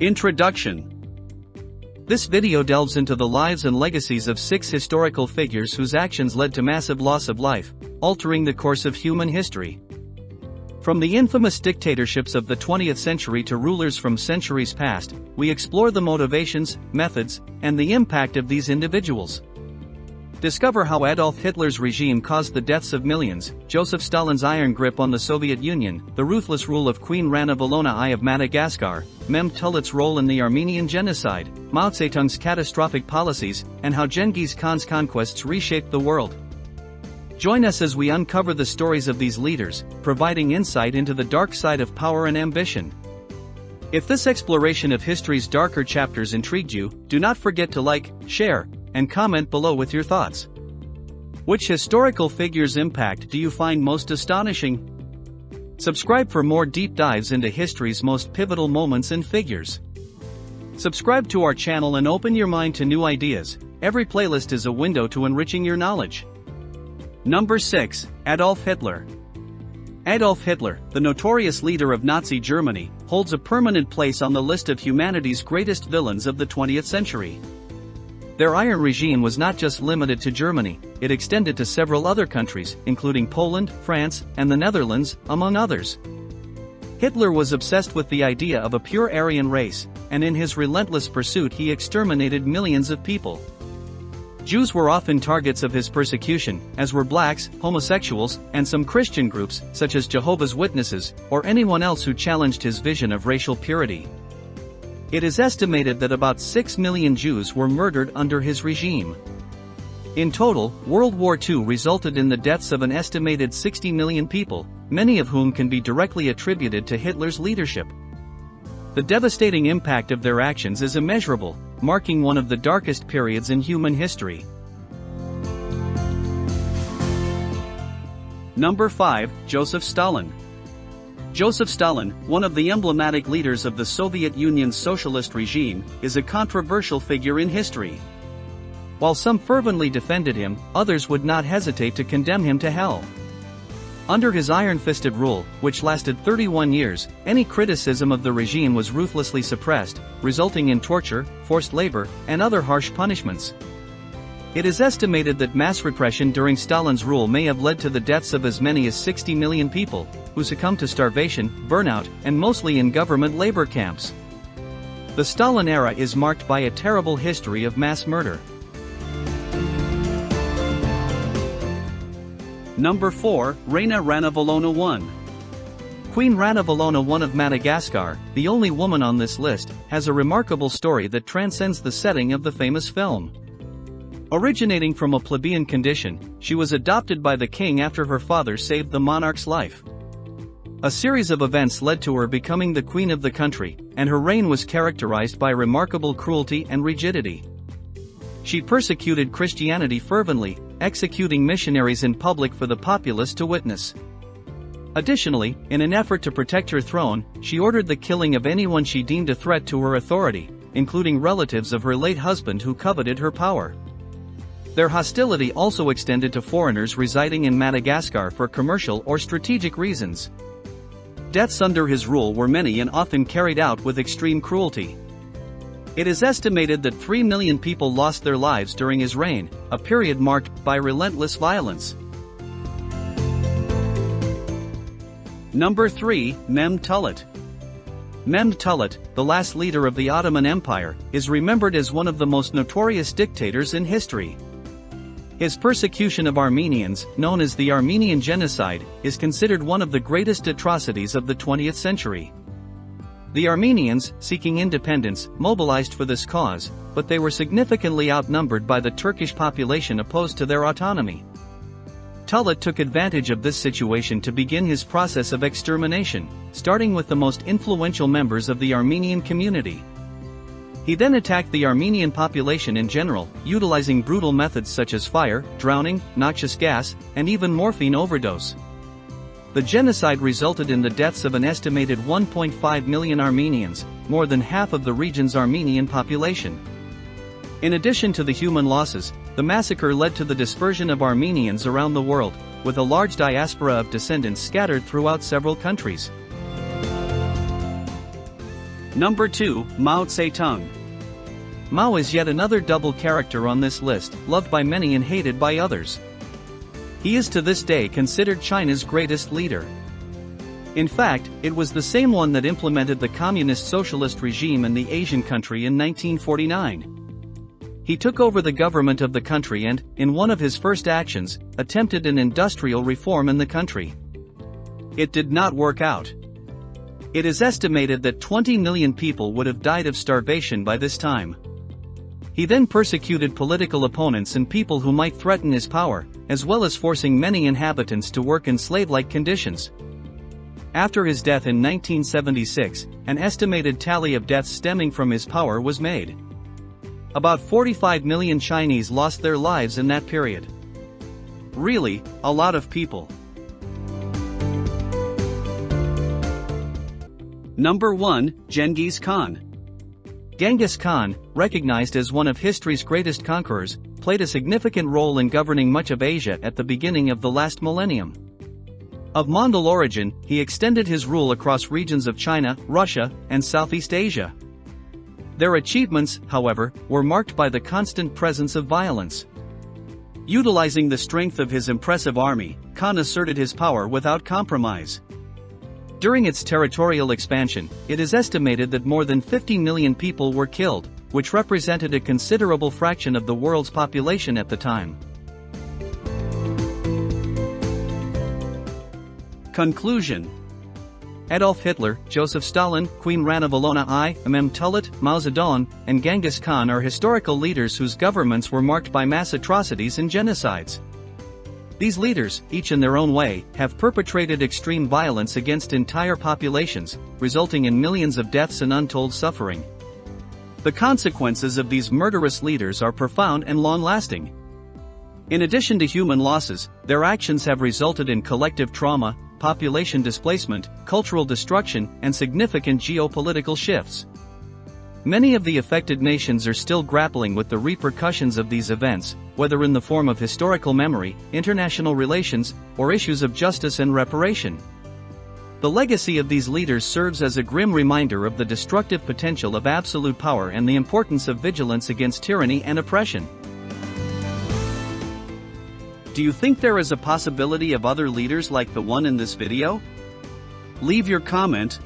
Introduction. This video delves into the lives and legacies of 6 historical figures whose actions led to massive loss of life, altering the course of human history. From the infamous dictatorships of the 20th century to rulers from centuries past, we explore the motivations, methods, and the impact of these individuals. Discover how Adolf Hitler's regime caused the deaths of millions, Joseph Stalin's iron grip on the Soviet Union, the ruthless rule of Queen Ranavalona I of Madagascar, Mehmed Talat's role in the Armenian Genocide, Mao Tsé-Tung's catastrophic policies, and how Gengis Khan's conquests reshaped the world. Join us as we uncover the stories of these leaders, providing insight into the dark side of power and ambition. If this exploration of history's darker chapters intrigued you, do not forget to like, share, and comment below with your thoughts. Which historical figure's impact do you find most astonishing? Subscribe for more deep dives into history's most pivotal moments and figures. Subscribe to our channel and open your mind to new ideas. Every playlist is a window to enriching your knowledge. Number 6. Adolf Hitler. Adolf Hitler, the notorious leader of Nazi Germany, holds a permanent place on the list of humanity's greatest villains of the 20th century. Their iron regime was not just limited to Germany, it extended to several other countries, including Poland, France, and the Netherlands, among others. Hitler was obsessed with the idea of a pure Aryan race, and in his relentless pursuit he exterminated millions of people. Jews were often targets of his persecution, as were blacks, homosexuals, and some Christian groups, such as Jehovah's Witnesses, or anyone else who challenged his vision of racial purity. It is estimated that about 6 million Jews were murdered under his regime. In total, World War II resulted in the deaths of an estimated 60 million people, many of whom can be directly attributed to Hitler's leadership. The devastating impact of their actions is immeasurable, marking one of the darkest periods in human history. Number 5. Joseph Stalin. Joseph Stalin, one of the emblematic leaders of the Soviet Union's socialist regime, is a controversial figure in history. While some fervently defended him, others would not hesitate to condemn him to hell. Under his iron-fisted rule, which lasted 31 years, any criticism of the regime was ruthlessly suppressed, resulting in torture, forced labor, and other harsh punishments. It is estimated that mass repression during Stalin's rule may have led to the deaths of as many as 60 million people, who succumbed to starvation, burnout, and mostly in government labor camps. The Stalin era is marked by a terrible history of mass murder. Number 4. Ranavalona I. Queen Ranavalona I of Madagascar, the only woman on this list, has a remarkable story that transcends the setting of the famous film. Originating from a plebeian condition, she was adopted by the king after her father saved the monarch's life. A series of events led to her becoming the queen of the country, and her reign was characterized by remarkable cruelty and rigidity. She persecuted Christianity fervently, executing missionaries in public for the populace to witness. Additionally, in an effort to protect her throne, she ordered the killing of anyone she deemed a threat to her authority, including relatives of her late husband who coveted her power. Their hostility also extended to foreigners residing in Madagascar for commercial or strategic reasons. Deaths under his rule were many and often carried out with extreme cruelty. It is estimated that 3 million people lost their lives during his reign, a period marked by relentless violence. Number 3. Mehmed Talat. Mehmed Talat, the last leader of the Ottoman Empire, is remembered as one of the most notorious dictators in history. His persecution of Armenians, known as the Armenian Genocide, is considered one of the greatest atrocities of the 20th century. The Armenians, seeking independence, mobilized for this cause, but they were significantly outnumbered by the Turkish population opposed to their autonomy. Talat took advantage of this situation to begin his process of extermination, starting with the most influential members of the Armenian community. He then attacked the Armenian population in general, utilizing brutal methods such as fire, drowning, noxious gas, and even morphine overdose. The genocide resulted in the deaths of an estimated 1.5 million Armenians, more than half of the region's Armenian population. In addition to the human losses, the massacre led to the dispersion of Armenians around the world, with a large diaspora of descendants scattered throughout several countries. Number 2, Mao Tsé-Tung. Mao is yet another double character on this list, loved by many and hated by others. He is to this day considered China's greatest leader. In fact, it was the same one that implemented the communist socialist regime in the Asian country in 1949. He took over the government of the country and, in one of his first actions, attempted an industrial reform in the country. It did not work out. It is estimated that 20 million people would have died of starvation by this time. He then persecuted political opponents and people who might threaten his power, as well as forcing many inhabitants to work in slave-like conditions. After his death in 1976, an estimated tally of deaths stemming from his power was made. About 45 million Chinese lost their lives in that period. Really, a lot of people. Number 1, Gengis Khan. Gengis Khan, recognized as one of history's greatest conquerors, played a significant role in governing much of Asia at the beginning of the last millennium. Of Mongol origin, he extended his rule across regions of China, Russia, and Southeast Asia. Their achievements, however, were marked by the constant presence of violence. Utilizing the strength of his impressive army, Khan asserted his power without compromise. During its territorial expansion, it is estimated that more than 50 million people were killed, which represented a considerable fraction of the world's population at the time. Conclusion. Adolf Hitler, Joseph Stalin, Queen Ranavalona I, Mehmed Talat, Mao Tsé-Tung, and Gengis Khan are historical leaders whose governments were marked by mass atrocities and genocides. These leaders, each in their own way, have perpetrated extreme violence against entire populations, resulting in millions of deaths and untold suffering. The consequences of these murderous leaders are profound and long-lasting. In addition to human losses, their actions have resulted in collective trauma, population displacement, cultural destruction, and significant geopolitical shifts. Many of the affected nations are still grappling with the repercussions of these events, whether in the form of historical memory, international relations, or issues of justice and reparation. The legacy of these leaders serves as a grim reminder of the destructive potential of absolute power and the importance of vigilance against tyranny and oppression. Do you think there is a possibility of other leaders like the one in this video? Leave your comment